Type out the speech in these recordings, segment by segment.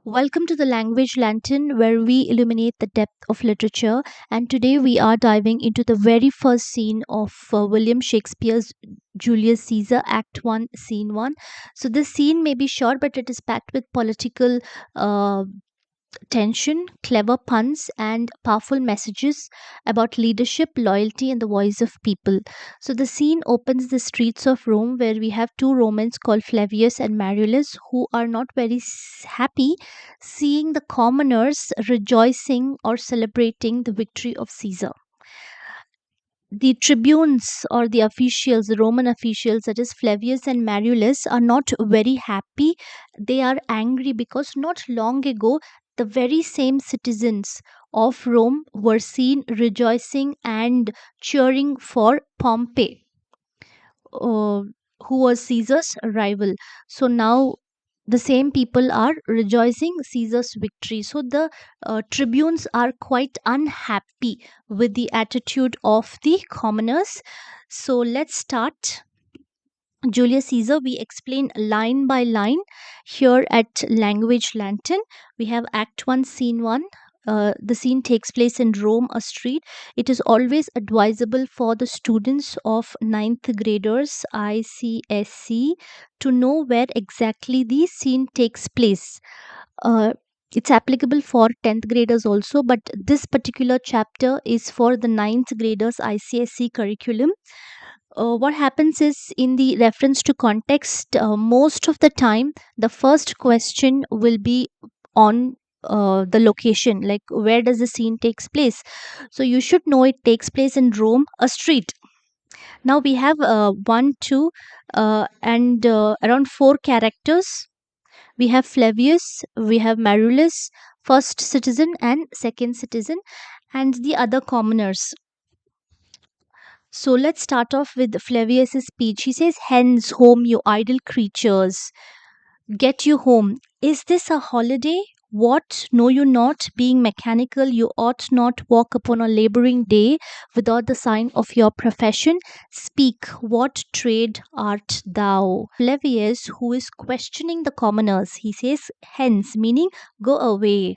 Welcome to the Language Lantern, where we illuminate the depth of literature. And today we are diving into the very first scene of William Shakespeare's Julius Caesar Act 1, Scene 1. So, this scene may be short, but it is packed with political uh, tension, clever puns, and powerful messages about leadership, loyalty, and the voice of people. So the scene opens the streets of Rome, where we have two Romans called Flavius and Marullus, who are not very happy seeing the commoners rejoicing or celebrating the victory of Caesar. The tribunes or the officials, the Roman officials, that is Flavius and Marullus, are not very happy. They are angry because not long ago, the very same citizens of Rome were seen rejoicing and cheering for Pompey, uh, who was Caesar's rival. So now the same people are rejoicing Caesar's victory. So the tribunes are quite unhappy with the attitude of the commoners. So let's start. Julius Caesar, we explain line by line here at Language Lantern. We have Act 1, Scene 1. The scene takes place in Rome, a street. It is always advisable for the students of ninth graders ICSE to know where exactly the scene takes place. Uh, it's applicable for 10th graders also, but this particular chapter is for the ninth graders ICSE curriculum. What happens is, in the reference to context, most of the time the first question will be on the location, like where does the scene takes place. So you should know it takes place in Rome, a street. Now we have one two and around four characters. We have Flavius, we have Marullus, first citizen and second citizen, and the other commoners. So let's start off with Flavius's speech. He says, "Hence home, you idle creatures, get you home. Is this a holiday? What know you not? Being mechanical, you ought not walk upon a laboring day without the sign of your profession. Speak, what trade art thou?" Flavius, who is questioning the commoners, he says, "Hence," meaning go away.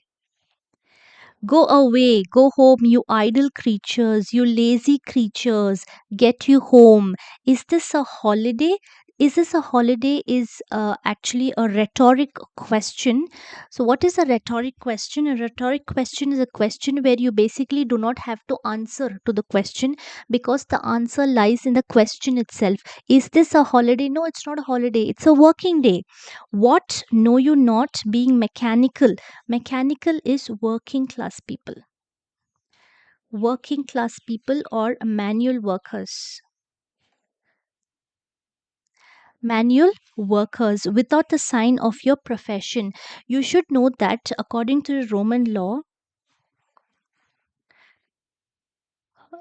Go away, go home, you idle creatures, you lazy creatures, get you home. Is this a holiday? Is this a holiday? Is actually a rhetoric question. So, what is a rhetoric question? A rhetoric question is a question where you basically do not have to answer to the question, because the answer lies in the question itself. Is this a holiday? No, it's not a holiday, it's a working day. What know you not? Being mechanical. Mechanical is working class people. Working class people or manual workers. Manual workers without the sign of your profession. You should know that according to the Roman law,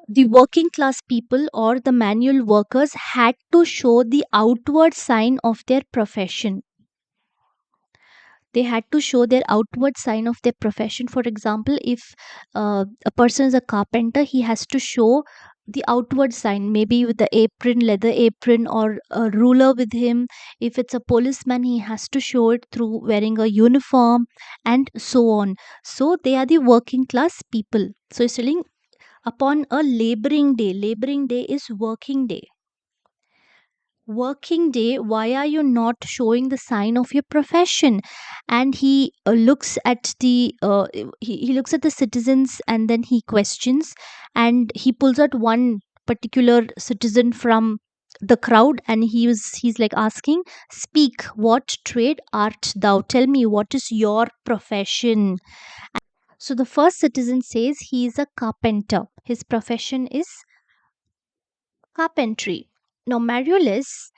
the working class people or the manual workers had to show the outward sign of their profession. They had to show their outward sign of their profession. For example, if a person is a carpenter, he has to show the outward sign, maybe with the apron, leather apron, or a ruler with him. If it's a policeman, he has to show it through wearing a uniform, and so on. So they are the working class people. So it's telling upon a laboring day. Laboring day is working day. Working day, why are you not showing the sign of your profession? And he looks at the he looks at the citizens, and then he questions, and he pulls out one particular citizen from the crowd, and he's like asking, "Speak, what trade art thou? Tell me, what is your profession?" So the first citizen says he is a carpenter. His profession is carpentry. Now Mariolus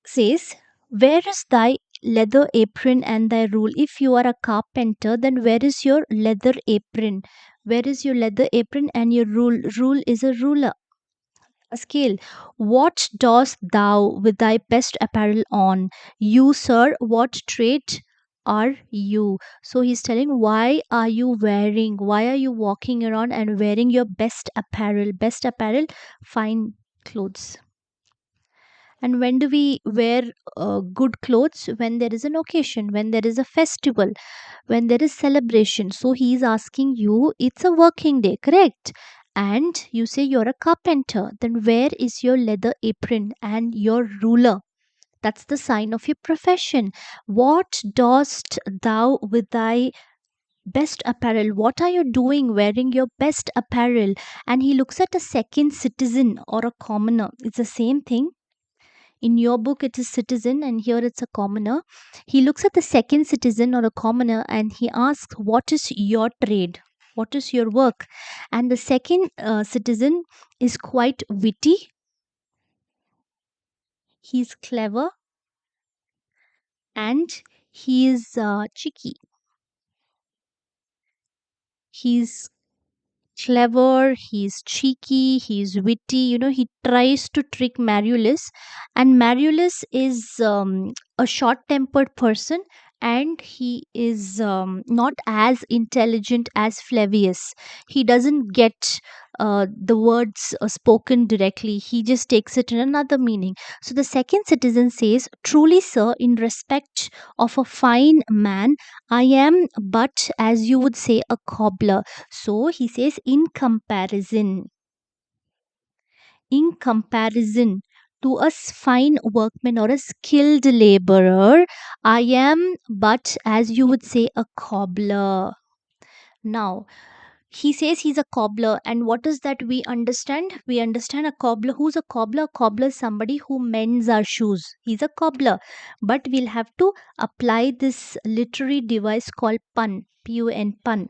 says, "Where is thy leather apron and thy rule? If you are a carpenter, then where is your leather apron? Where is your leather apron and your rule? Rule is a ruler, a scale. What dost thou with thy best apparel on? You, sir, what trade are you?" So he's telling, why are you wearing, why are you walking around and wearing your best apparel? Best apparel, fine clothes. And when do we wear good clothes? When there is an occasion, when there is a festival, when there is celebration. So he is asking you, it's a working day, correct? And you say you're a carpenter. Then where is your leather apron and your ruler? That's the sign of your profession. What dost thou with thy best apparel? What are you doing wearing your best apparel? And he looks at a second citizen or a commoner. It's the same thing. In your book it is citizen and here it's a commoner. He looks at the second citizen or a commoner and he asks, what is your trade, what is your work? And the second citizen is quite witty, he's clever, and he is cheeky. He's clever, he's cheeky, he's witty. He tries to trick Mariulis, and Mariulis is a short tempered person, and he is not as intelligent as Flavius. He doesn't get the words spoken directly, he just takes it in another meaning. So the second citizen says, truly, sir, in respect of a fine man, I am but, as you would say, a cobbler. So he says, in comparison to a fine workman or a skilled laborer, I am but, as you would say, a cobbler. Now, he says he's a cobbler, and what is that we understand? We understand a cobbler. Who's a cobbler? A cobbler is somebody who mends our shoes. He's a cobbler. But we'll have to apply this literary device called pun, pun, pun.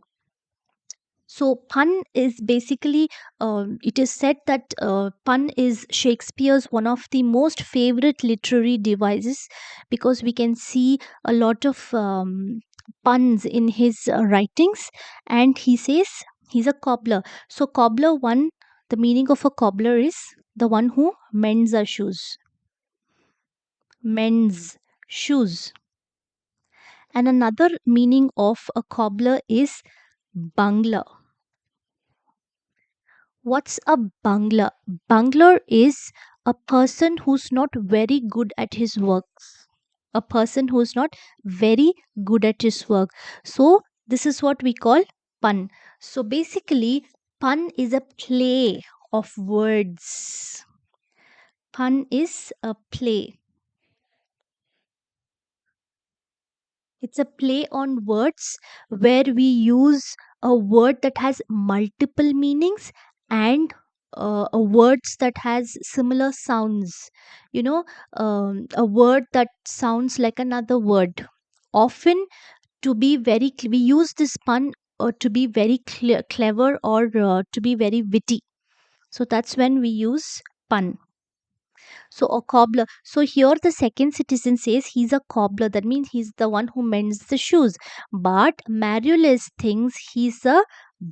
So pun is basically, it is said that pun is Shakespeare's one of the most favorite literary devices, because we can see a lot of puns in his writings. And he says he's a cobbler. So cobbler one, the meaning of a cobbler is the one who mends our shoes. Mends shoes. And another meaning of a cobbler is bungler. What's a bungler? Bungler is a person who's not very good at his work. A person who's not very good at his work. So, this is what we call pun. So, basically, pun is a play of words. Pun is a play. It's a play on words where we use a word that has multiple meanings and words that has similar sounds. A word that sounds like another word. Often, we use this pun to be very clever, or to be very witty. So that's when we use pun. So a cobbler. So here the second citizen says he's a cobbler. That means he's the one who mends the shoes. But Mariulis thinks he's a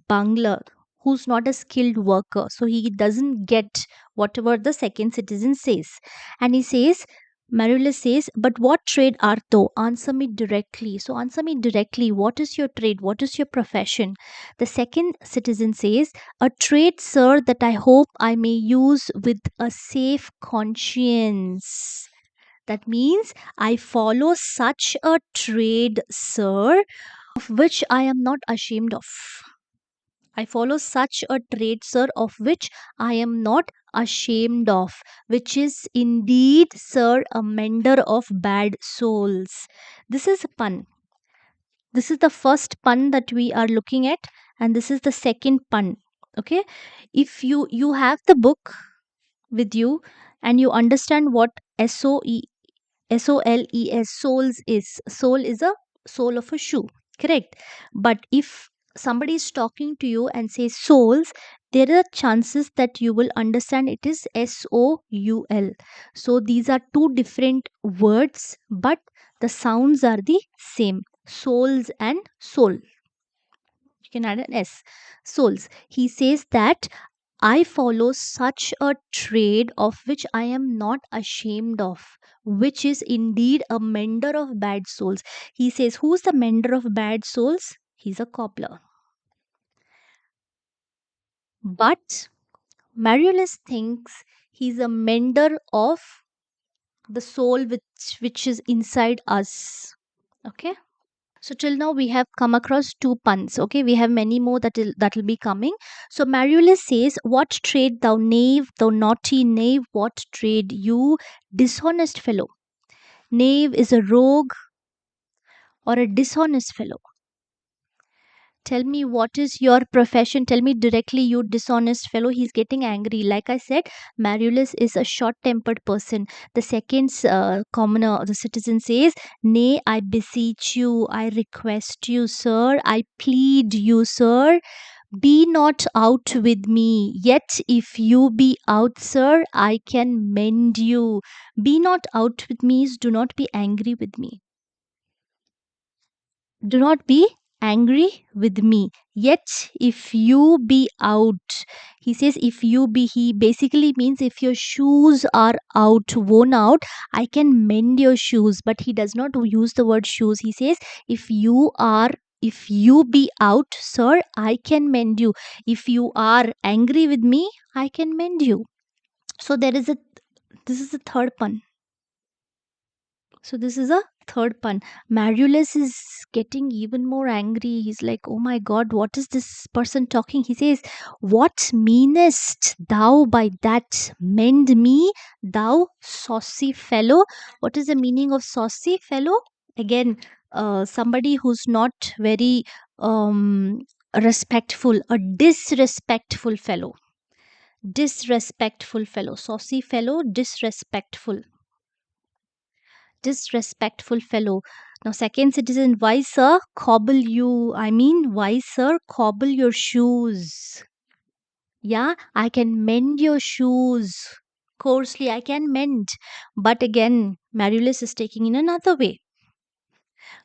bungler who's not a skilled worker. So he doesn't get whatever the second citizen says. And he says, Mariulis says, but what trade art thou? Answer me directly. So answer me directly. What is your trade? What is your profession? The second citizen says, a trade, sir, that I hope I may use with a safe conscience. That means I follow such a trade, sir, of which I am not ashamed of. I follow such a trade, sir, of which I am not ashamed of, which is indeed, sir, a mender of bad souls. This is a pun. This is the first pun that we are looking at, and this is the second pun. Okay, if you have the book with you and you understand what soles, soles is. Sole is a sole of a shoe, correct? But if somebody is talking to you and says soles, there are chances that you will understand it is soul. So these are two different words, but the sounds are the same. Souls and soul. You can add an S. Souls. He says that I follow such a trade of which I am not ashamed of, which is indeed a mender of bad souls. He says, who's the mender of bad souls? He's a cobbler. But Mariulis thinks he's a mender of the soul which is inside us. Okay. So till now we have come across two puns. Okay, we have many more that will be coming. So Mariolus says, "What trade thou knave, thou naughty knave? What trade you dishonest fellow?" Knave is a rogue or a dishonest fellow. Tell me what is your profession. Tell me directly, you dishonest fellow. He's getting angry. Like I said, Mariolus is a short tempered person. The second commoner, the citizen says, "Nay, I beseech you, I request you, sir, I plead you, sir. Be not out with me. Yet if you be out, sir, I can mend you." Be not out with me is do not be angry with me. Do not be angry with me. Yet if you be out, he says, if you be, he basically means if your shoes are out, worn out, I can mend your shoes. But he does not use the word shoes. He says, if you be out, sir, I can mend you. If you are angry with me, I can mend you. So this is the third pun. So this is a third pun. Mariolus is getting even more angry. He's like, "Oh my god, what is this person talking?" He says, "What meanest thou by that? Mend me, thou saucy fellow." What is the meaning of saucy fellow? Again, somebody who's not very respectful, a disrespectful fellow. Disrespectful fellow. Saucy fellow, disrespectful fellow. Now, second citizen, "Why, sir, cobble you? I mean, why, sir, cobble your shoes? Yeah, I can mend your shoes. Coarsely, I can mend." But again, Mariolus is taking in another way.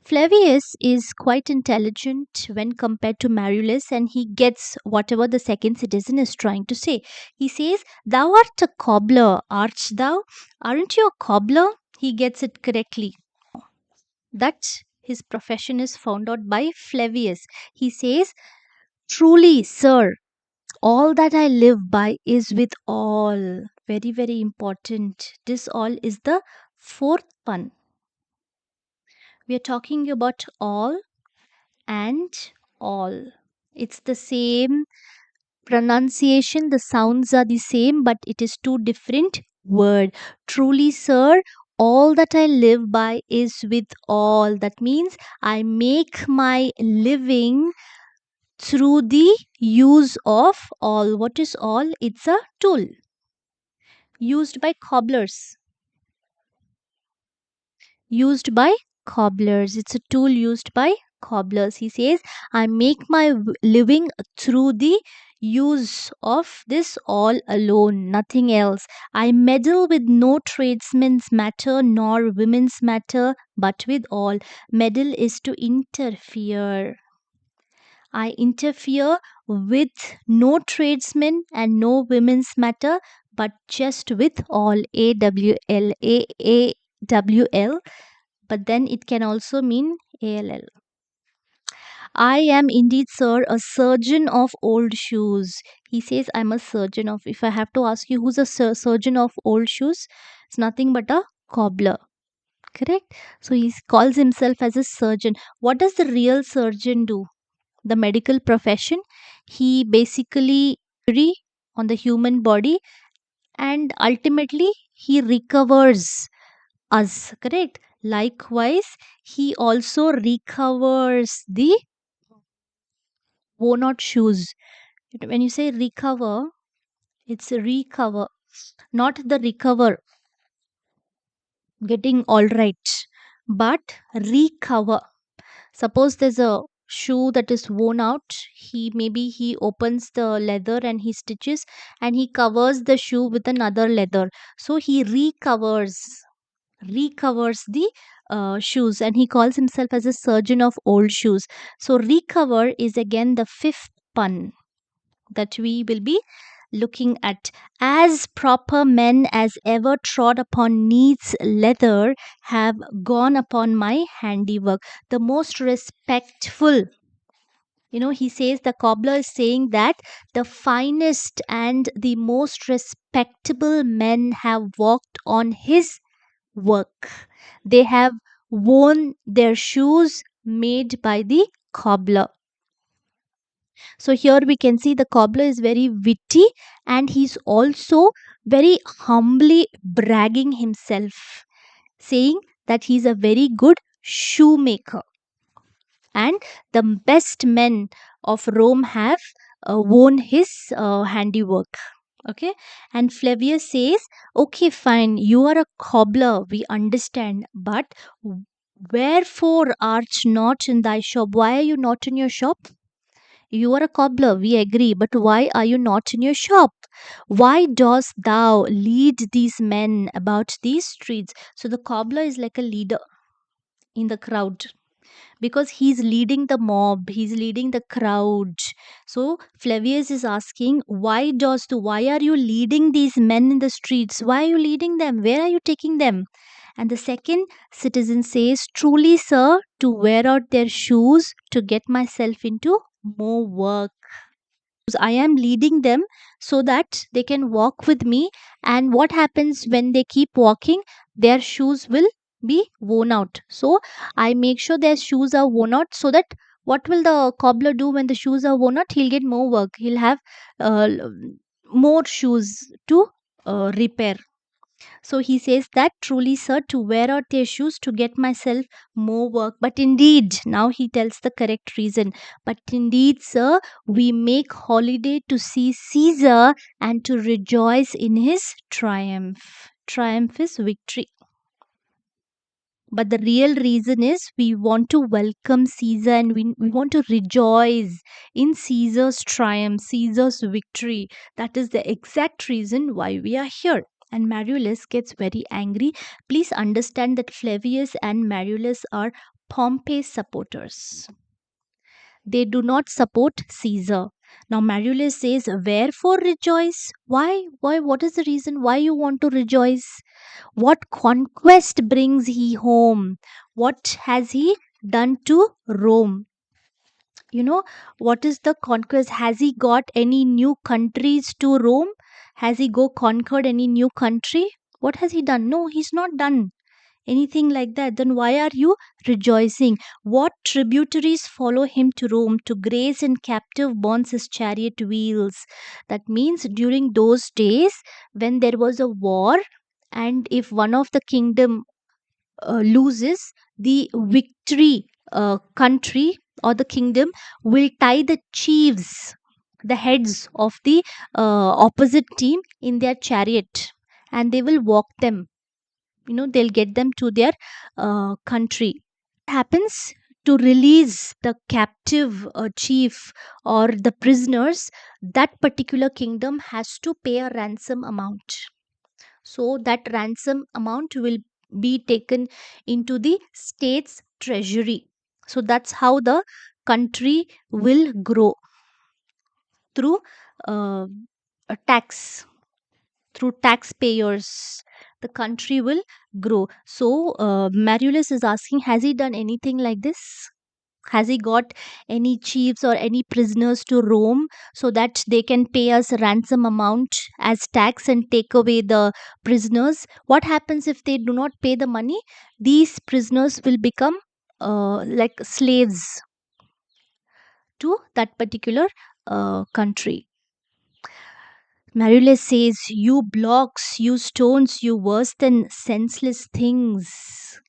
Flavius is quite intelligent when compared to Mariolus, and he gets whatever the second citizen is trying to say. He says, "Thou art a cobbler, art thou? Aren't you a cobbler?" He gets it correctly. That his profession is found out by Flavius. He says, "Truly, sir, all that I live by is with all." Very, very important. This all is the fourth pun. We are talking about all and all. It's the same pronunciation, the sounds are the same, but it is two different word. Truly, sir, all that I live by is with all. That means I make my living through the use of all. What is all? It's a tool used by cobblers. Used by cobblers. It's a tool used by cobblers. He says, "I make my living through the use of this all alone, nothing else. I meddle with no tradesman's matter nor women's matter, but with all." Meddle is to interfere. I interfere with no tradesmen and no women's matter, but just with all. AWL. AAWL, but then it can also mean ALL. "I am indeed, sir, a surgeon of old shoes." He says, "I'm a surgeon of." If I have to ask you who's a surgeon of old shoes, it's nothing but a cobbler. Correct? So he calls himself as a surgeon. What does the real surgeon do? The medical profession. He basically on the human body, and ultimately he recovers us. Correct? Likewise, he also recovers the worn out shoes. When you say recover, it's recover, not the recover, getting all right, but recover. Suppose there's a shoe that is worn out. He opens the leather and he stitches and he covers the shoe with another leather. So he recovers the shoes, and he calls himself as a surgeon of old shoes. So recover is again the fifth pun that we will be looking at. "As proper men as ever trod upon neat's leather have gone upon my handiwork." The most respectful, he says, the cobbler is saying that the finest and the most respectable men have walked on his work. They have worn their shoes made by the cobbler. So here we can see the cobbler is very witty, and he's also very humbly bragging himself, saying that he's a very good shoemaker, and the best men of Rome have worn his handiwork. Okay, and Flavius says, okay, fine, you are a cobbler, we understand, but wherefore art not in thy shop? Why are you not in your shop? You are a cobbler, we agree, but why are you not in your shop? Why dost thou lead these men about these streets? So the cobbler is like a leader in the crowd, because he's leading the mob, he's leading the crowd. So Flavius is asking, why are you leading these men in the streets? Why are you leading them? Where are you taking them? And the second citizen says, truly, sir, to wear out their shoes to get myself into more work. I am leading them so that they can walk with me. And what happens when they keep walking? Their shoes will be worn out. So I make sure their shoes are worn out, so that what will the cobbler do when the shoes are worn out? He'll get more work. He'll have uh, more shoes to repair. So he says that, truly, sir, to wear out their shoes to get myself more work. But indeed, now he tells the correct reason. But indeed, sir, we make holiday to see Caesar and to rejoice in his triumph. Triumph is victory. But the real reason is we want to welcome Caesar, and we want to rejoice in Caesar's triumph, Caesar's victory. That is the exact reason why we are here. And Marullus gets very angry. Please understand that Flavius and Marullus are Pompey supporters. They do not support Caesar. Now Marullus says, wherefore rejoice? Why? Why? What is the reason why you want to rejoice? What conquest brings he home? What has he done to Rome? You know, what is the conquest? Has he got any new countries to Rome? Has he go conquered any new country? What has he done? No, he's not done anything like that. Then why are you rejoicing? What tributaries follow him to Rome? To grace and captive bonds his chariot wheels. That means during those days when there was a war, and if one of the kingdom loses, the victory country or the kingdom will tie the chiefs, the heads of the opposite team, in their chariot, and they will walk them. They'll get them to their country. Happens to release the captive chief or the prisoners, that particular kingdom has to pay a ransom amount. So that ransom amount will be taken into the state's treasury. So that's how the country will grow, through uh, a tax, through taxpayers. The country will grow. So Marullus is asking, has he done anything like this? Has he got any chiefs or any prisoners to Rome so that they can pay us a ransom amount as tax and take away the prisoners? What happens if they do not pay the money? These prisoners will become like slaves to that particular country. Marullus says, you blocks, you stones, you worse than senseless things.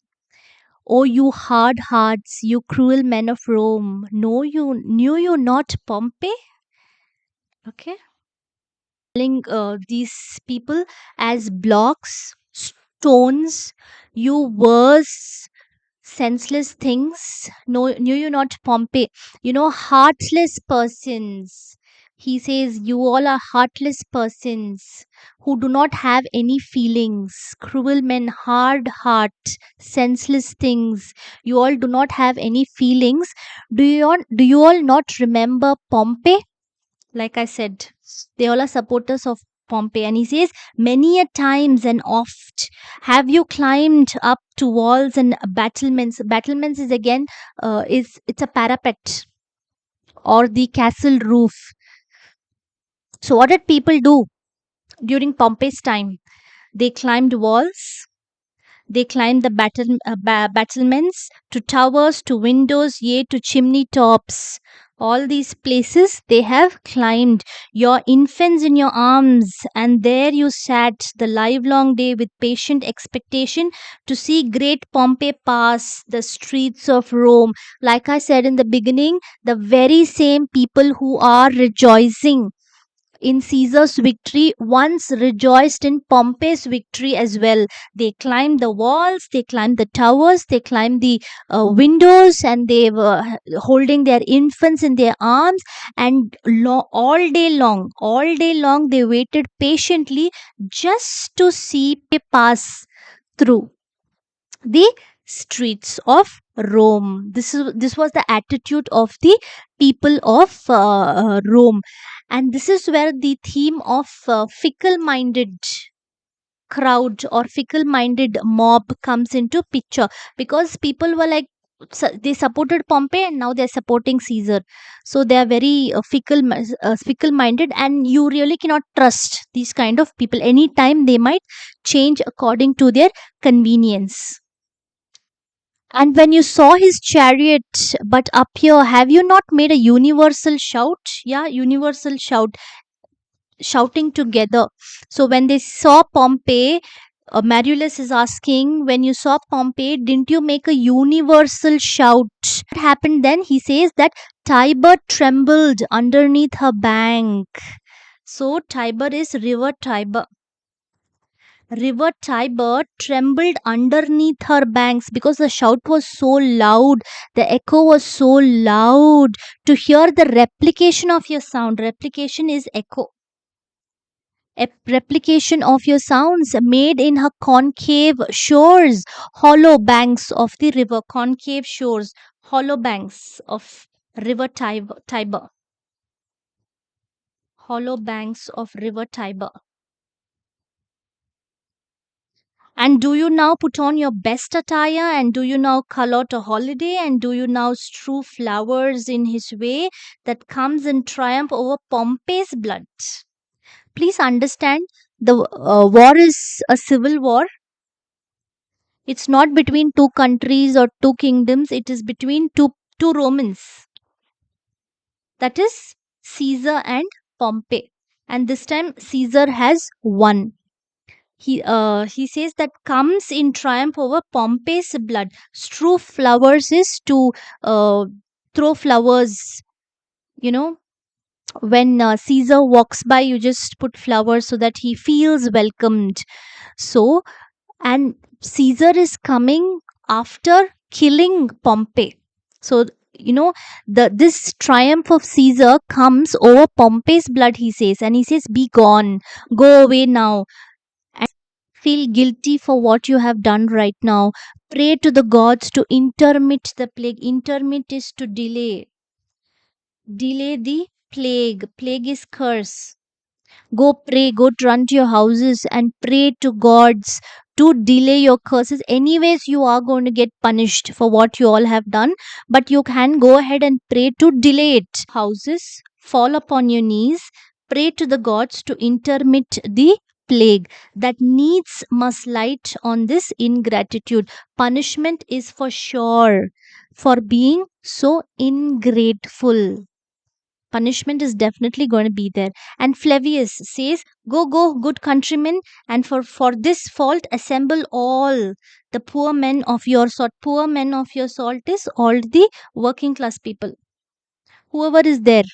O you hard hearts, you cruel men of Rome, knew you not Pompey? Okay. Calling these people as blocks, stones, you worse senseless things. No, knew you not Pompey? Heartless persons. He says, you all are heartless persons who do not have any feelings. Cruel men, hard heart, senseless things. You all do not have any feelings. Do you all not remember Pompey? Like I said, they all are supporters of Pompey. And he says, many a times and oft have you climbed up to walls and battlements. Battlements is again, it's a parapet or the castle roof. So what did people do during Pompey's time? They climbed walls, They climbed the battlements, to towers, to windows, yea, to chimney tops. All these places they have climbed. Your infants in your arms, and there you sat the livelong day with patient expectation to see great Pompey pass the streets of Rome. Like I said in the beginning, the very same people who are rejoicing in Caesar's victory once rejoiced in Pompey's victory as well. They climbed the walls, they climbed the towers, they climbed the windows, and they were holding their infants in their arms. And all day long, they waited patiently just to see pass through the streets of Rome. This was the attitude of the people of Rome, and this is where the theme of fickle-minded crowd or fickle-minded mob comes into picture, because people were like, they supported Pompey and now they're supporting Caesar, so they are very fickle-minded, and you really cannot trust these kind of people. Anytime they might change according to their convenience. And when you saw his chariot, but up here, have you not made a universal shout? Yeah, universal shout, shouting together. So when they saw Pompey, Marulus is asking, when you saw Pompey, didn't you make a universal shout? What happened then? He says that Tiber trembled underneath her bank. So Tiber is river Tiber. River Tiber trembled underneath her banks because the shout was so loud, the echo was so loud. To hear the replication of your sound, replication is echo. A replication of your sounds made in her concave shores, hollow banks of the river, concave shores, hollow banks of river Tiber, hollow banks of river Tiber. And do you now put on your best attire? And do you now call out a holiday? And do you now strew flowers in his way that comes in triumph over Pompey's blood? Please understand, the war is a civil war. It's not between two countries or two kingdoms. It is between two Romans. That is Caesar and Pompey. And this time Caesar has won. He says that comes in triumph over Pompey's blood. Strew flowers is to throw flowers. You know, when Caesar walks by, you just put flowers so that he feels welcomed. So, and Caesar is coming after killing Pompey. So, you know, the this triumph of Caesar comes over Pompey's blood. He says, and he says, "Be gone, go away now." Feel guilty for what you have done right now. Pray to the gods to intermit the plague. Intermit is to delay. Delay the plague. Plague is curse. Go pray, go run to your houses and pray to gods to delay your curses. Anyways, you are going to get punished for what you all have done, but you can go ahead and pray to delay it. Houses, fall upon your knees, pray to the gods to intermit the plague that needs must light on this ingratitude. Punishment is for sure for being so ingrateful. Punishment is definitely going to be there. And Flavius says, go, go, good countrymen, and for this fault assemble all the poor men of your sort. Poor men of your sort is all the working class people. Whoever is there,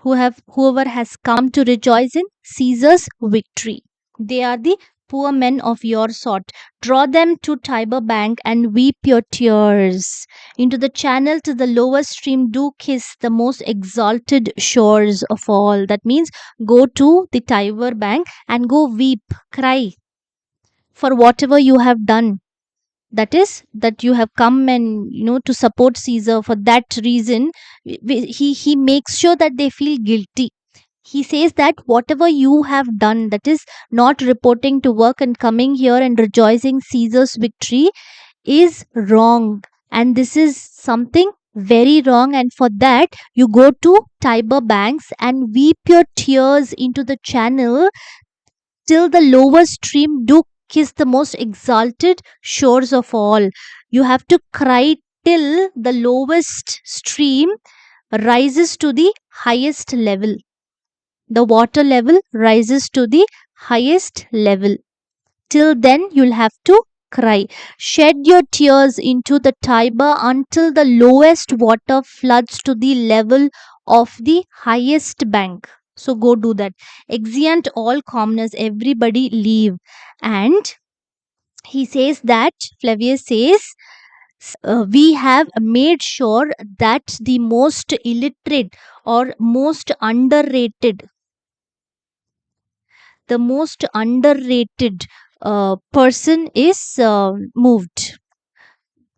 whoever has come to rejoice in Caesar's victory. They are the poor men of your sort. Draw them to Tiber bank and weep your tears. Into the channel to the lower stream do kiss the most exalted shores of all. That means go to the Tiber bank and go weep, cry for whatever you have done. That is, that you have come and to support Caesar. For that reason, he makes sure that they feel guilty. He says that whatever you have done, that is not reporting to work and coming here and rejoicing Caesar's victory, is wrong, and this is something very wrong, and for that you go to Tiber banks and weep your tears into the channel till the lower stream do kiss the most exalted shores of all. You have to cry till the lowest stream rises to the highest level. The water level rises to the highest level. Till then, you'll have to cry. Shed your tears into the Tiber until the lowest water floods to the level of the highest bank. So go do that. Exeunt all commoners, everybody leave. And he says that, Flavius says, we have made sure that the most illiterate or most underrated, person is moved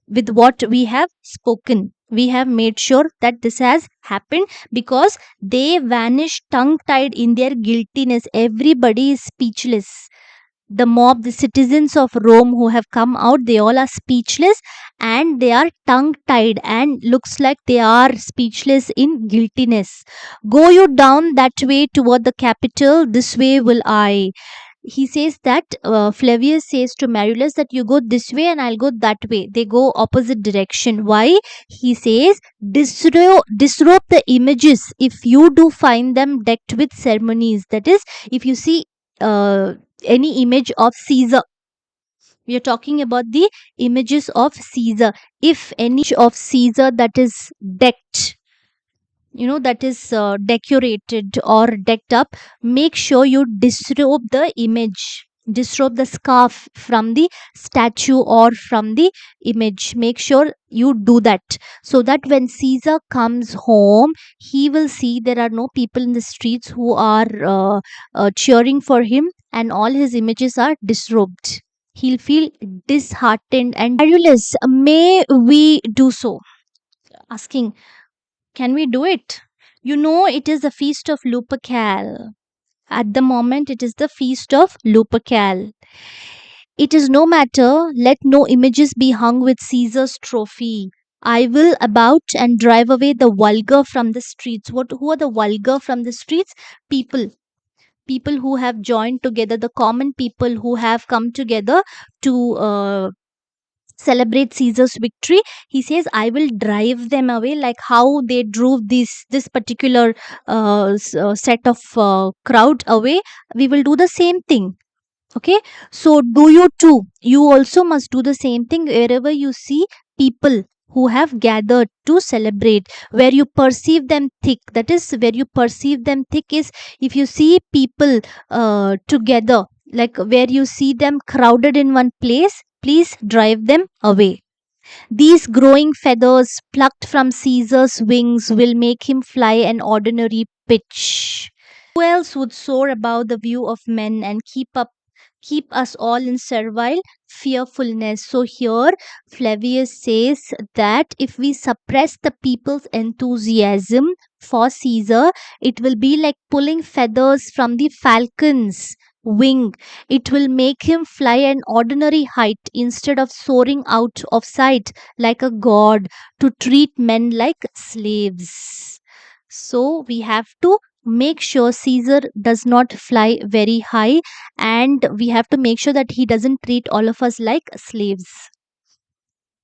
with what we have spoken. We have made sure that this has happened because they vanish tongue tied in their guiltiness. Everybody is speechless. The mob, the citizens of Rome who have come out, they all are speechless and they are tongue tied and looks like they are speechless in guiltiness. Go you down that way toward the capital, this way will I. He says that Flavius says to Marullus that you go this way and I'll go that way. They go opposite direction. Why? He says disrobe the images if you do find them decked with ceremonies. That is, if you see any image of Caesar, we are talking about the images of Caesar. If any of Caesar that is decked, that is decorated or decked up, make sure you disrobe the image, disrobe the scarf from the statue or from the image. Make sure you do that, so that when Caesar comes home, he will see there are no people in the streets who are cheering for him, and all his images are disrobed. He'll feel disheartened. And Marullus, may we do so? Asking, can we do it? It is the feast of Lupercal. At the moment, it is the feast of Lupercal. It is no matter, let no images be hung with Caesar's trophy. I will about and drive away the vulgar from the streets. Who are the vulgar from the streets? People. People who have joined together, the common people who have come together to celebrate Caesar's victory. He says, I will drive them away, like how they drove this particular set of crowd away. We will do the same thing. Okay, so do you too. You also must do the same thing wherever you see people who have gathered to celebrate, where you perceive them thick. That is, where you perceive them thick is if you see people together, like where you see them crowded in one place, please drive them away. These growing feathers plucked from Caesar's wings will make him fly an ordinary pitch. Who else would soar above the view of men and keep us all in servile fearfulness? So here Flavius says that if we suppress the people's enthusiasm for Caesar, it will be like pulling feathers from the falcon's wing. It will make him fly an ordinary height instead of soaring out of sight like a god, to treat men like slaves. So we have to make sure Caesar does not fly very high, and we have to make sure that he doesn't treat all of us like slaves.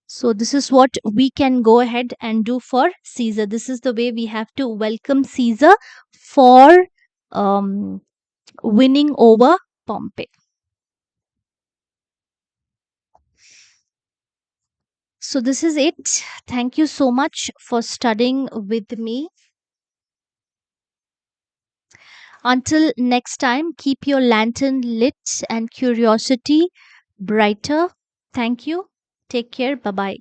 So this is what we can go ahead and do for Caesar. This is the way we have to welcome Caesar for um, winning over Pompey. So this is it. Thank you so much for studying with me. Until next time, keep your lantern lit and curiosity brighter. Thank you. Take care. Bye bye.